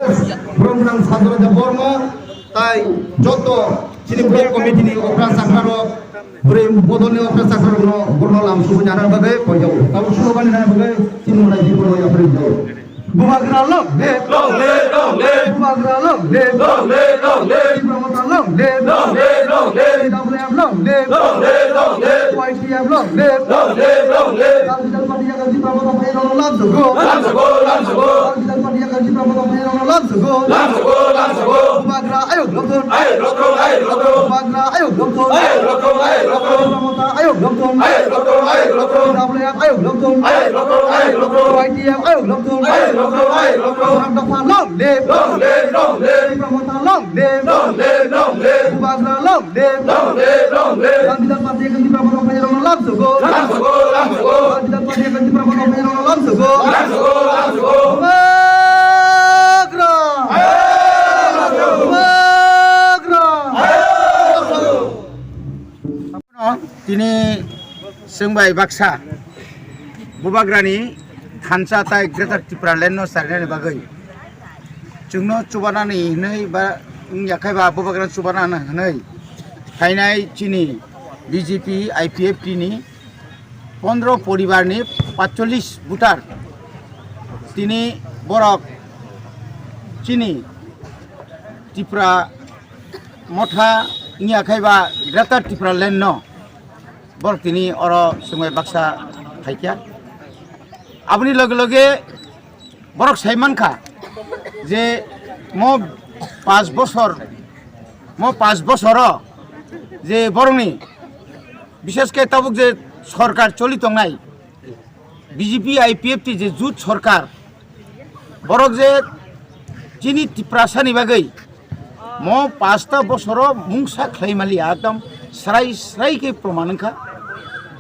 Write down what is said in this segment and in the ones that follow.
Program Sadhana Borma, তাই যত চিনি ব্লক কমিটিনি অফরা সাখারক প্রেম বদলে অফরা সাখারক বর্ণলাম শুভ জানার বাগে কইজাও তাও শুভবানি না বাগে চিনুরাই জীবন হই আপনি যাও বুবাগরা লং লে বুবাগরা লং লে প্রমোটা লং লে ডাবলএম লং লে ওয়াইটিএম লং লে কালচার পার্টিয়া গাজি প্রমোটা ফাইরো লাভ জগো কালচার পার্টিয়া গাজি প্রমোটা ফাইরো লাভ জগো বুবাগরা আয়ো লতন বুবাগরা আয়ো লতন প্রমোটা আয়ো লতন ডাবলএম আয়ো লতন ওয়াইটিএম আয়ো লতন Orang dapat long live, promoter long live, Bubagra long live, kandidat parti akan dipromoter penyerangan langsung go, kandidat parti akan dipromoter penyerangan langsung go, Bubagra, Tini Sengbai Baksa Bubagrani Hansa tai Greater Tripura Lenno sarene bagai jungno cubana ni nei ba yakai ba Bubagra cubana na nei kainai chini BJP IPFT ni 15 পরিবার ni 45 voter তিনি বরক chini Tripura motha yakai ba Greater Tripura Lenno bor tini oro Sengbai Baksa thaikya আপনি লগে লগে বরক সাইমান খা যে মো 5 বছর যে বরংনি বিশেষ করে তাবুক যে সরকার চলিত নাই বিজেপি আইপিএফটি যে জুট সরকার বরক যে চিনি ত্রিপ্রাসানি বাগৈ মো 5 বছর মুংসা খাইমালি একদম সরাই প্রমাণখা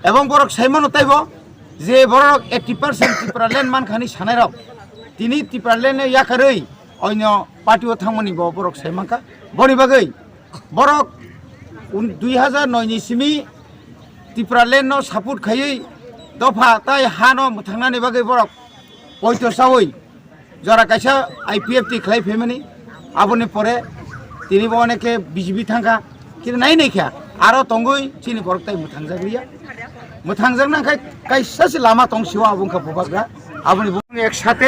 এবং বরক সাইমান তাইব যে বরক 80% Tripura Land মানখানি সানাইরক তিনি Tripura Land ইয়াকারৈ অন্য পার্টিও থামনি বরক সাইমানকা বনি বাগৈ বরক 2009 ni simi Tripura Land no support খাইयै দফা তাই হানো থাংনানি বাগৈ বরক পয়তো সাওই জরা কাইসা আইপিএফটি খাই ফেমিনি আবনি পরে তিনি অনেকে বিজেপি থাঙ্কা কিন্তু নাই খা আরো তঙ্গই চিনি বরক তাই মুথাংজাগলিয়া মুথাংজাং নাখাই কাইসাসি লামা তংসিও আবুংকা বুবাগ্রা আপনি একসাথে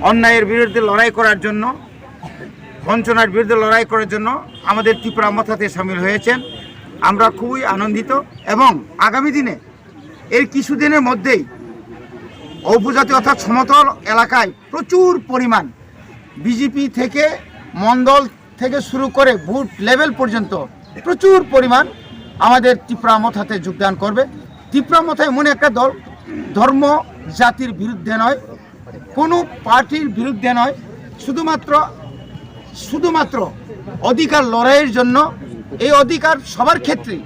অন্যায়ের বিরুদ্ধে লড়াই করার জন্য বঞ্চনার বিরুদ্ধে লড়াই করার জন্য আমাদের ত্রিপুরা মথাতে সামিল হয়েছেন আমরা খুবই আনন্দিত এবং আগামী দিনে এর কিছুদিনের মধ্যেই উপজাতি অর্থাৎ সমতল এলাকায় প্রচুর পরিমাণ বিজেপি থেকে মণ্ডল থেকে শুরু করে বুথ লেভেল পর্যন্ত প্রচুর পরিমাণ আমাদের ত্রিপুরা মথাতে যোগদান করবে ত্রিপুরা মথায় মনে একটা দল ধর্ম জাতির বিরুদ্ধে নয় কোনো পার্টির বিরুদ্ধে নয় শুধুমাত্র অধিকার লড়াইয়ের জন্য এই অধিকার সবার ক্ষেত্রে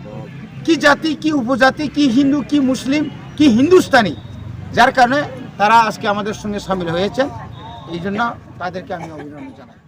কি জাতি কি উপজাতি কি হিন্দু কি মুসলিম কি হিন্দুস্তানি যার কারণে তারা আজকে আমাদের সঙ্গে সামিল হয়েছেন এই জন্য তাদেরকে আমি অভিনন্দন জানাই।